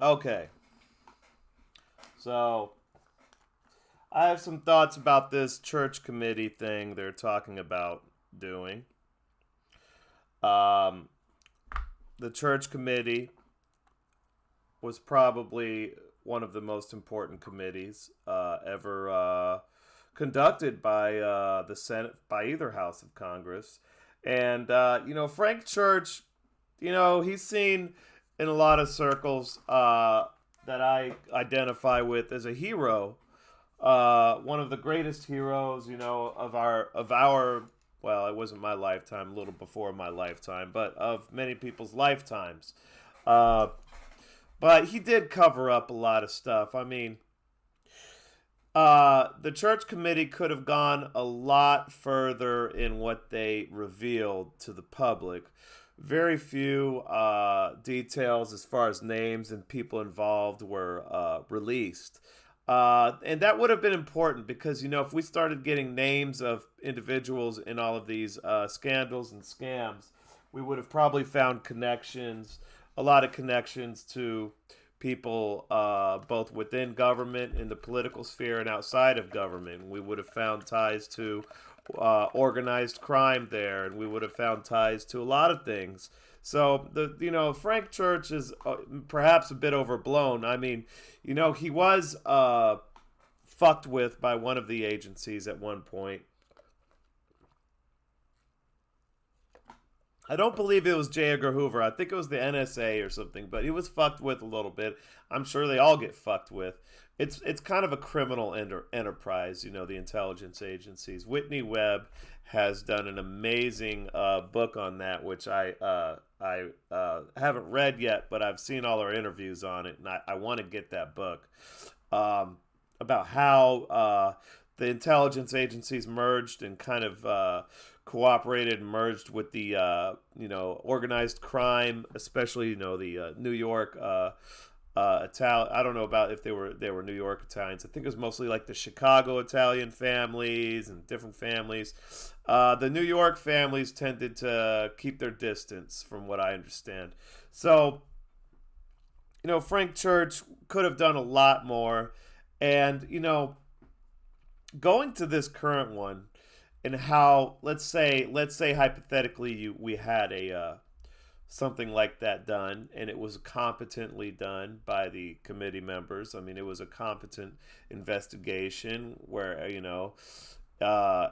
Okay, so I have some thoughts about this church committee thing they're talking about doing. Um, the church committee was probably one of the most important committees ever conducted by the Senate, by either House of Congress. And, Frank Church, he's seen in a lot of circles that I identify with as a hero, one of the greatest heroes, of our well, it wasn't my lifetime, a little before my lifetime, but of many people's lifetimes. Uh, but he did cover up a lot of stuff. I mean, the church committee could have gone a lot further in what they revealed to the public. Very few details as far as names and people involved were released. And that would have been important because, if we started getting names of individuals in all of these scandals and scams, we would have probably found connections, a lot of connections to people both within government, in the political sphere, and outside of government. We would have found ties to organized crime there, and we would have found ties to a lot of things. So Frank Church is perhaps a bit overblown. I mean, he was fucked with by one of the agencies at one point. I don't believe it was J. Edgar Hoover. I think it was the NSA or something, but he was fucked with a little bit. I'm sure they all get fucked with. It's kind of a criminal enterprise, the intelligence agencies. Whitney Webb has done an amazing book on that, which I haven't read yet, but I've seen all her interviews on it, and I want to get that book about how the intelligence agencies merged and kind of cooperated and merged with the organized crime, especially the New York Italian. I don't know about if they were New York Italians. I think it was mostly like the Chicago Italian families and different families. The New York families tended to keep their distance, from what I understand. So Frank Church could have done a lot more, and going to this current one and how let's say hypothetically we had a something like that done, and it was competently done by the committee members. I mean, it was a competent investigation where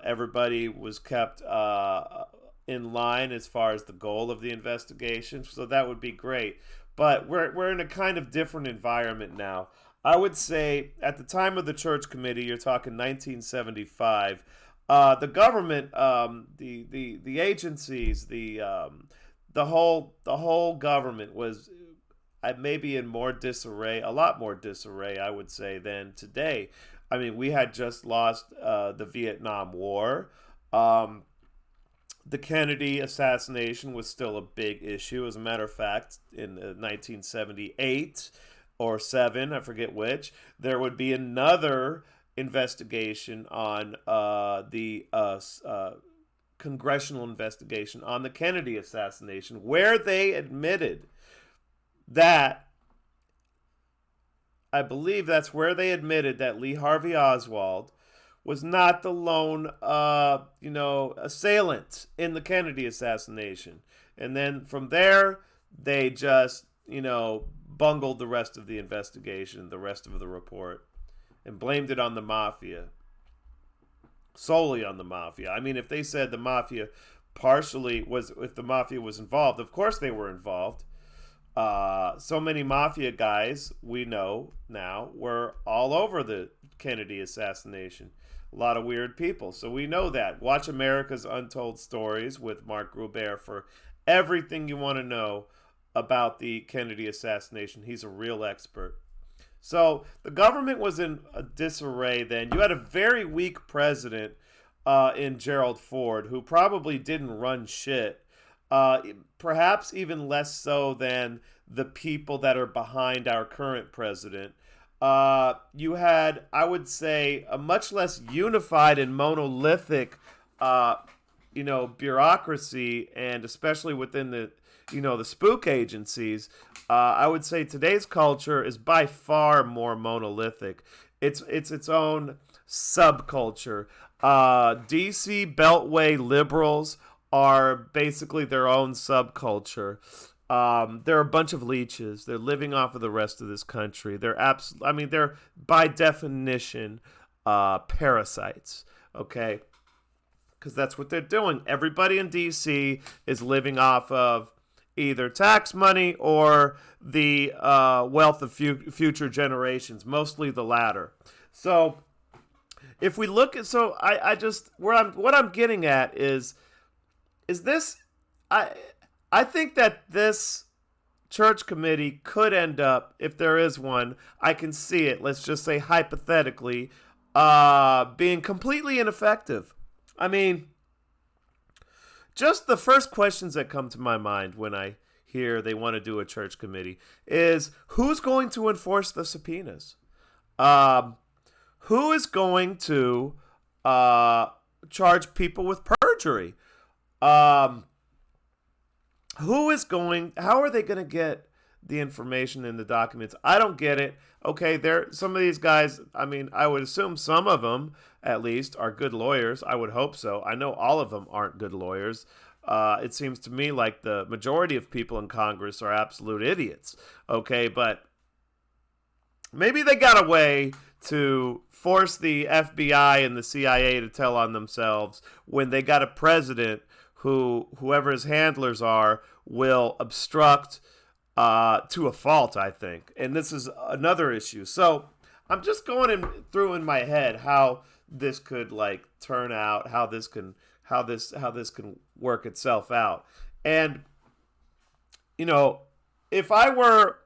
everybody was kept in line as far as the goal of the investigation. So that would be great. But we're in a kind of different environment now. I would say at the time of the church committee, you're talking 1975. The government, the agencies, the whole government was maybe in more disarray, a lot more disarray, I would say, than today. I mean, we had just lost the Vietnam War. The Kennedy assassination was still a big issue. As a matter of fact, in 1978 or 7, I forget which, there would be another investigation on the congressional investigation on the Kennedy assassination, where they admitted that, I believe that's where they admitted that Lee Harvey Oswald was not the lone, assailant in the Kennedy assassination. And then from there, they just, bungled the rest of the investigation, the rest of the report, and blamed it on the mafia, solely on the mafia. I mean, if they said the mafia if the mafia was involved, of course they were involved. So many mafia guys we know now were all over the Kennedy assassination. A lot of weird people. So we know that. Watch America's Untold Stories with Mark Gruber for everything you want to know about the Kennedy assassination. He's a real expert. So the government was in a disarray then. You had a very weak president in Gerald Ford, who probably didn't run shit. Perhaps even less so than the people that are behind our current president. You had, I would say, a much less unified and monolithic, bureaucracy, and especially within the the spook agencies, I would say today's culture is by far more monolithic. It's own subculture. DC Beltway liberals are basically their own subculture. They're a bunch of leeches. They're living off of the rest of this country. They're by definition parasites. Okay, because that's what they're doing. Everybody in DC is living off of either tax money or the wealth of future generations, mostly the latter. So if we look at, what I'm getting at is this, I think that this church committee could end up, if there is one, I can see it, let's just say hypothetically, being completely ineffective. I mean, just the first questions that come to my mind when I hear they want to do a church committee is, who's going to enforce the subpoenas? Who is going to charge people with perjury? How are they going to get the information in the documents? I don't get it. Okay, some of these guys, I would assume some of them, at least, are good lawyers. I would hope so. I know all of them aren't good lawyers. It seems to me like the majority of people in Congress are absolute idiots. Okay, but maybe they got a way to force the FBI and the CIA to tell on themselves when they got a president whoever his handlers are will obstruct to a fault, I think. And this is another issue. So I'm just going through in my head how this could turn out, how this can work itself out. And if I were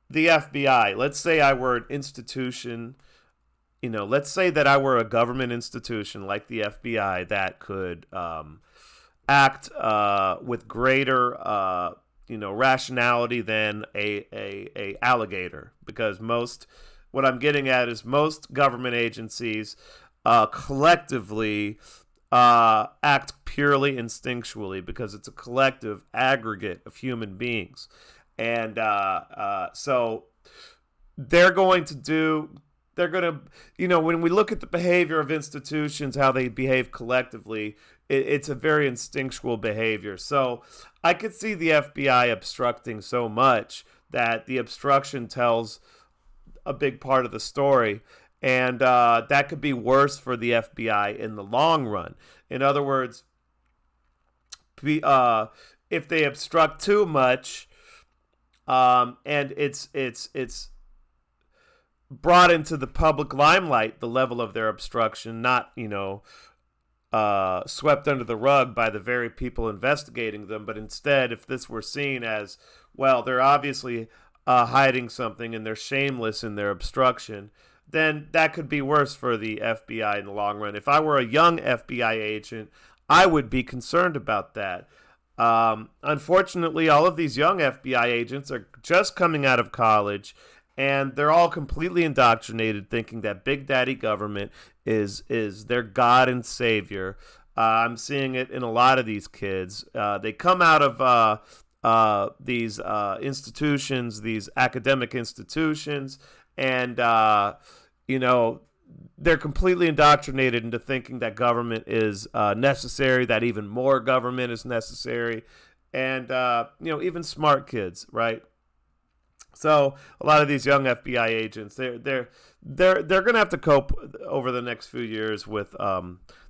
the FBI, let's say I were an institution, let's say that I were a government institution like the FBI that could act with greater rationality than a alligator, because what I'm getting at is most government agencies collectively act purely instinctually because it's a collective aggregate of human beings. And so when we look at the behavior of institutions, how they behave collectively, it's a very instinctual behavior. So I could see the FBI obstructing so much that the obstruction tells a big part of the story. And that could be worse for the FBI in the long run. In other words, if they obstruct too much, and it's brought into the public limelight, the level of their obstruction, not swept under the rug by the very people investigating them, but instead, if this were seen as, well, they're obviously hiding something and they're shameless in their obstruction, then that could be worse for the FBI in the long run. If I were a young FBI agent, I would be concerned about that. Unfortunately, all of these young FBI agents are just coming out of college, and they're all completely indoctrinated, thinking that Big Daddy government is their God and Savior. I'm seeing it in a lot of these kids. They come out of these institutions, these academic institutions, and they're completely indoctrinated into thinking that government is necessary, that even more government is necessary, and even smart kids, right? So a lot of these young FBI agents, they're going to have to cope over the next few years with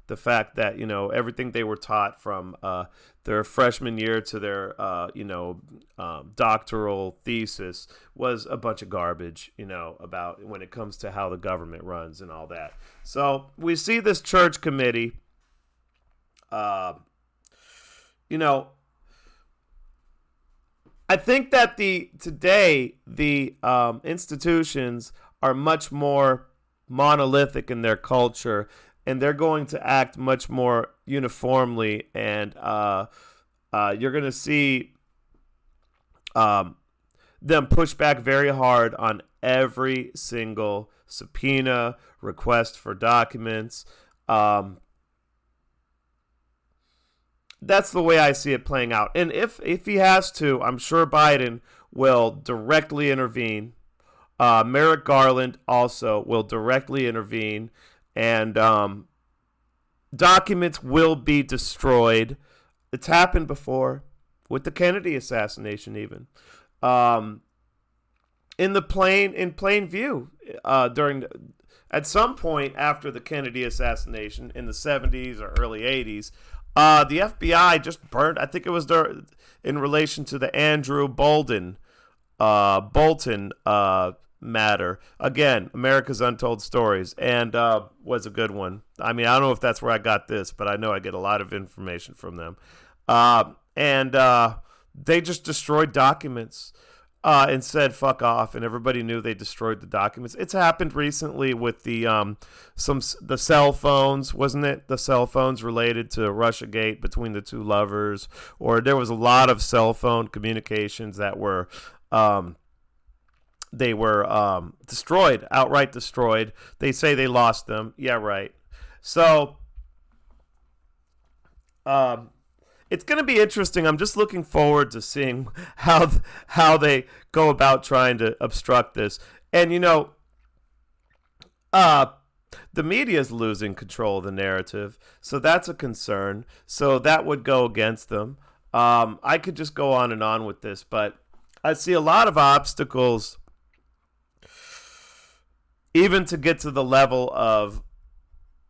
the fact that everything they were taught from their freshman year to their doctoral thesis was a bunch of garbage, about when it comes to how the government runs and all that. So we see this church committee, I think that today the institutions are much more monolithic in their culture, and they're going to act much more uniformly, and you're going to see them push back very hard on every single subpoena, request for documents. that's the way I see it playing out. And if he has to, I'm sure Biden will directly intervene. Merrick Garland also will directly intervene, and documents will be destroyed. It's happened before with the Kennedy assassination, even in plain view. At some point after the Kennedy assassination in the 70s or early 80s, the FBI just burned. I think it was in relation to the Andrew Bolton matter. Again, America's Untold Stories, and was a good one. I mean, I don't know if that's where I got this, but I know I get a lot of information from them. And they just destroyed documents and said "fuck off," and everybody knew they destroyed the documents. It's happened recently with the cell phones, wasn't it? The cell phones related to Russiagate between the two lovers, or there was a lot of cell phone communications that were destroyed, outright destroyed. They say they lost them. Yeah, right. So it's going to be interesting. I'm just looking forward to seeing how they go about trying to obstruct this. And the media is losing control of the narrative, so that's a concern. So that would go against them. I could just go on and on with this, but I see a lot of obstacles, even to get to the level of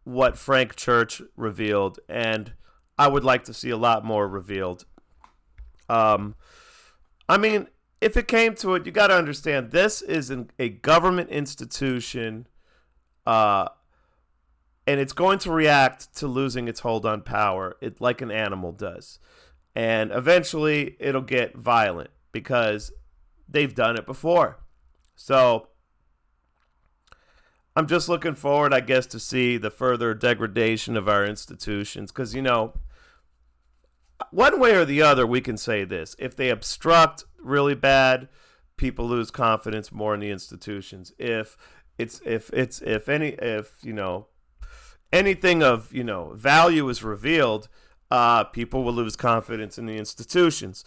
what Frank Church revealed, and I would like to see a lot more revealed. I mean, if it came to it, you got to understand this is a government institution, and it's going to react to losing its hold on power, like an animal does. And eventually it'll get violent because they've done it before. So I'm just looking forward, I guess, to see the further degradation of our institutions. Because, one way or the other, we can say this. If they obstruct really bad, people lose confidence more in the institutions. If anything of, value is revealed, people will lose confidence in the institutions.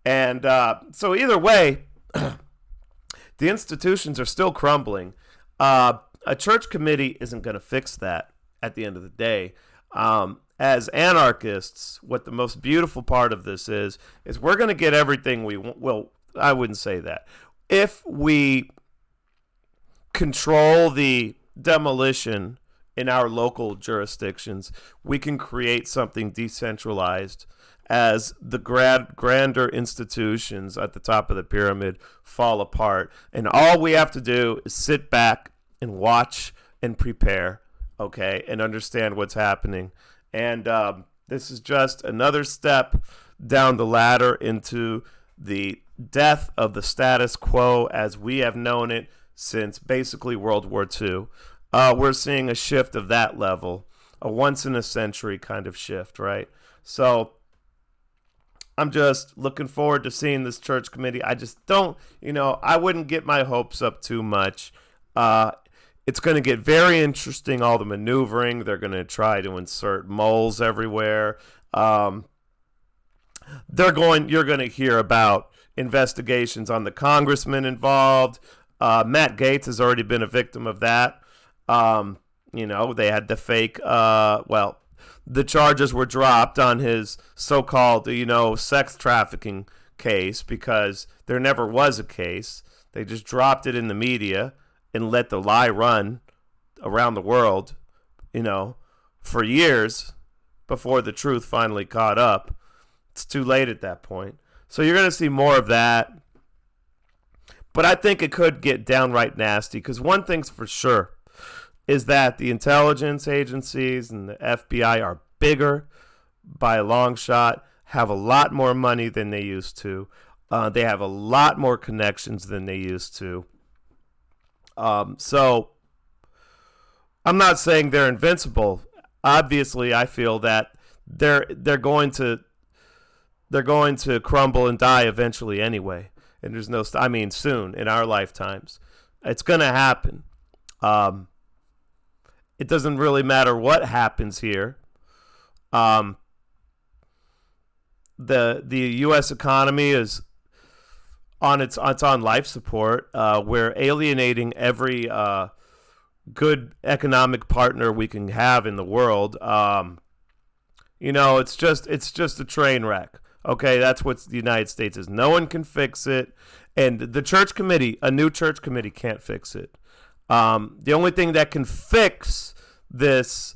And so either way, the institutions are still crumbling. A church committee isn't going to fix that at the end of the day. As anarchists, what the most beautiful part of this is we're going to get everything we want. Well, I wouldn't say that. If we control the demolition in our local jurisdictions, we can create something decentralized as the grander institutions at the top of the pyramid fall apart. And all we have to do is sit back and watch and prepare, okay, and understand what's happening. And this is just another step down the ladder into the death of the status quo as we have known it since basically World War II. We're seeing a shift of that level, a once-in-a-century kind of shift, right? So I'm just looking forward to seeing this church committee. I just don't, I wouldn't get my hopes up too much. It's going to get very interesting, all the maneuvering. They're going to try to insert moles everywhere. You're going to hear about investigations on the congressman involved. Matt Gaetz has already been a victim of that. They had the fake, the charges were dropped on his so-called, sex trafficking case because there never was a case. They just dropped it in the media and let the lie run around the world, for years before the truth finally caught up. It's too late at that point. So you're going to see more of that. But I think it could get downright nasty because one thing's for sure is that the intelligence agencies and the FBI are bigger by a long shot, have a lot more money than they used to. They have a lot more connections than they used to. So I'm not saying they're invincible. Obviously, I feel that they're going to crumble and die eventually anyway. And there's soon in our lifetimes, it's going to happen. It doesn't really matter what happens here. the U.S. economy is on it's on life support. We're alienating every good economic partner we can have in the world. It's just a train wreck. Okay, that's what the United States is. No one can fix it, and the church committee, a new church committee, can't fix it. The only thing that can fix this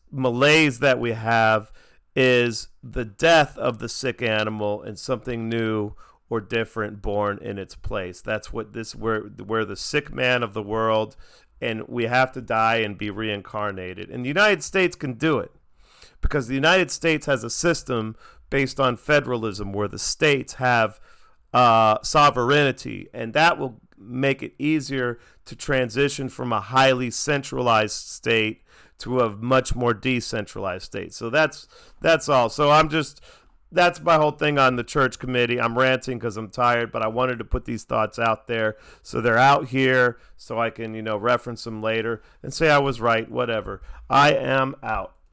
malaise that we have is the death of the sick animal and something new or different born in its place. That's what this we're the sick man of the world, and we have to die and be reincarnated. And the United States can do it because the United States has a system based on federalism where the states have sovereignty, and that will make it easier to transition from a highly centralized state to a much more decentralized state. So that's all. So that's my whole thing on the church committee. I'm ranting because I'm tired, but I wanted to put these thoughts out there. So they're out here so I can, reference them later and say I was right, whatever. I am out.